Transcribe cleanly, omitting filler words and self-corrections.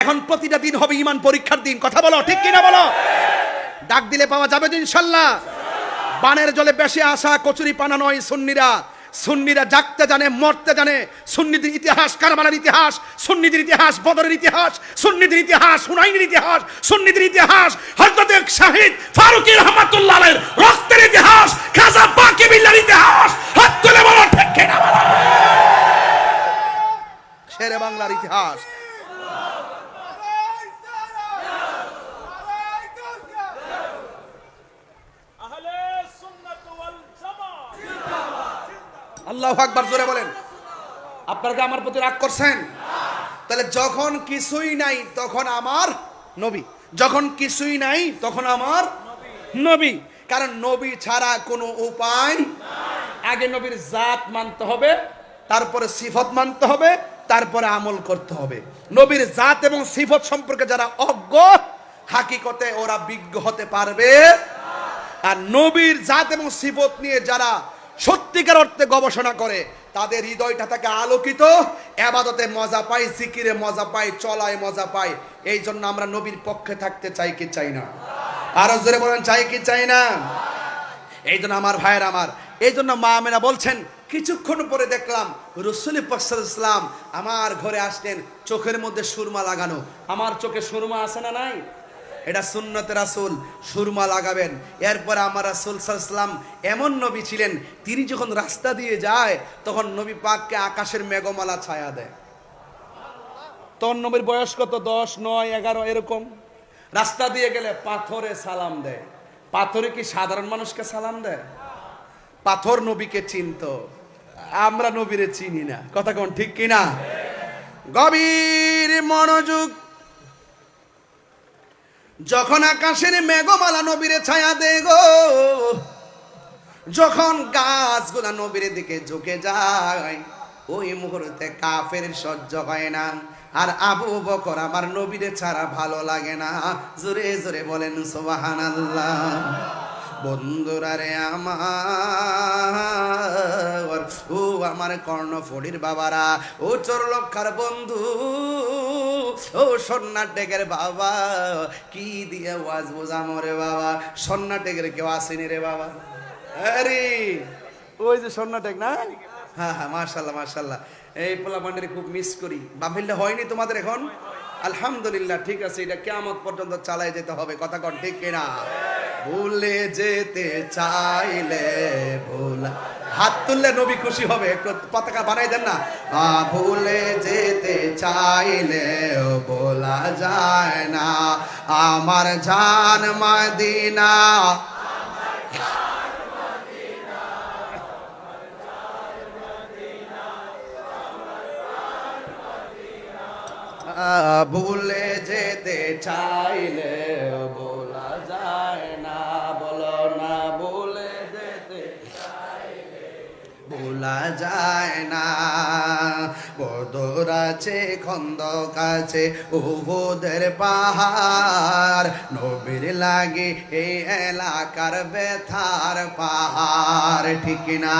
এখন প্রতিটা দিন হবে ঈমান পরীক্ষার দিন। কথা বলো, ঠিক কিনা বলো? ডাক দিলে পাওয়া যাবে তো ইনশাআল্লাহ। বানের জলে বেশি আসা কচুরি পানা নয় সুন্নিরা। সুন্নিরা জাগতে জানে, মরতে জানে। সুন্নিদের ইতিহাস কারবালার ইতিহাস, সুন্নিদের ইতিহাস বদরের ইতিহাস, সুন্নিদের ইতিহাস হুনাইনের ইতিহাস, সুন্নিদের ইতিহাস হযরত শাহিদ ফারুকী রাহমাতুল্লাহ আলাইহির রক্তের ইতিহাস, খাজা বাকি বিল্লাহর ইতিহাস। হাত তুলে বলো ঠিক কিনা বলো? শেরে বাংলার ইতিহাস। আল্লাহু আকবার, জোরে বলেন। আপনারা কি আমার প্রতি রাগ করছেন? তাহলে যখন কিছুই নাই তখন আমার নবী, যখন কিছুই নাই তখন আমার নবী। কারণ নবী ছাড়া কোনো উপায় নাই। আগে নবীর জাত মানতে হবে, তারপরে সিফত মানতে হবে, তারপরে আমল করতে হবে। নবীর জাত এবং সিফত সম্পর্কে যারা অজ্ঞ, হাকিকতে ওরা বিজ্ঞ হতে পারবে। আর নবীর জাত এবং সিফত নিয়ে যারা সত্যিকার অর্থে গবেষণা করে, তাদের হৃদয়টা থাকে আলোকিত, ইবাদতে মজা পায়, জিকিরে মজা পায়, চলায় মজা পায়। এই জন্য আমরা নবীর পক্ষে থাকতে চাই কি চাই না? আরো জোরে বলেন, চাই কি চাই না? এই জন্য আমার ভাইয়ের আমার, এই জন্য মা আমেনা বলছেন, কিছুক্ষণ পরে দেখলাম রাসূল পাক সাল্লাল্লাহু আলাইহি ওয়াসাল্লাম আমার ঘরে আসলেন, চোখের মধ্যে সুরমা লাগানো। আমার চোখে সুরমা আছে না নাই? এটা সুন্নতে রাসূল, সুরমা লাগাবেন। এরপর আমার রাসূল সাল্লাল্লাহু আলাইহি ওয়াসাল্লাম এমন নবী ছিলেন, তিনি যখন রাস্তা দিয়ে যায় তখন নবী পাককে আকাশের মেঘমালা ছায়া দেয়। তখন নবীর বয়স কত? 10, 9, 11 এরকম। রাস্তা দিয়ে গেলে পাথরে সালাম দেয়। পাথরে কি সাধারণ মানুষকে সালাম দেয়? পাথর নবীকে চিনতো, আমরা নবীরে চিনি না। কথা কোন ঠিক কিনা? গভীর মনোযোগ। যখন আকাশের মেঘমালা নবীরে ছায়া দেয় গো, যখন গাছগুলা নবীর দিকে ঝুঁকে যায়, ওই মুহূর্তে কাফের সহ্য হয় না। আর আবু বকর আমার নবীরে ছাড়া ভালো লাগে না। জোরে জোরে বলেন সুবহানাল্লাহ। বন্ধুরা রে আমার, ও আমার কর্ণফুলীর বাবারা, ও চোরলক্ষার বন্ধু, ও সন্ন্যাটেকের বাবা, কি দিয়ে ওয়াজ বোঝামো রে বাবা? সন্ন্যাটেকের কেউ আসেনি রে বাবা? আরে ওই যে সন্ন্যাটেক না? হ্যাঁ হ্যাঁ, মাশাআল্লাহ মাশাআল্লাহ। এই পোলাপান্ডের খুব মিস করি। বাফিল্লা হয়নি তোমাদের এখন? আলহামদুলিল্লাহ, ঠিক আছে। এটা কিয়ামত পর্যন্ত চালাই যেতে হবে। কথা কন ঠিক কিনা? ভুলে যেতে চাইলে ভোলা, হাত তুললে নবী খুশি হবে। একটু পতাকা বানাই দেন না। ভুলে যেতে চাইলে বলা যায় না, আমার জান মদিনা। ভুলে যেতে চাইলে বলা যায় না, বলো না, ভুলে যেতে চাইলে বলা যায় না। বদর আছে, খন্দক আছে, উহুদের পাহাড়, নবীর লাগে এই এলাকার ব্যথার পাহাড়, ঠিক না?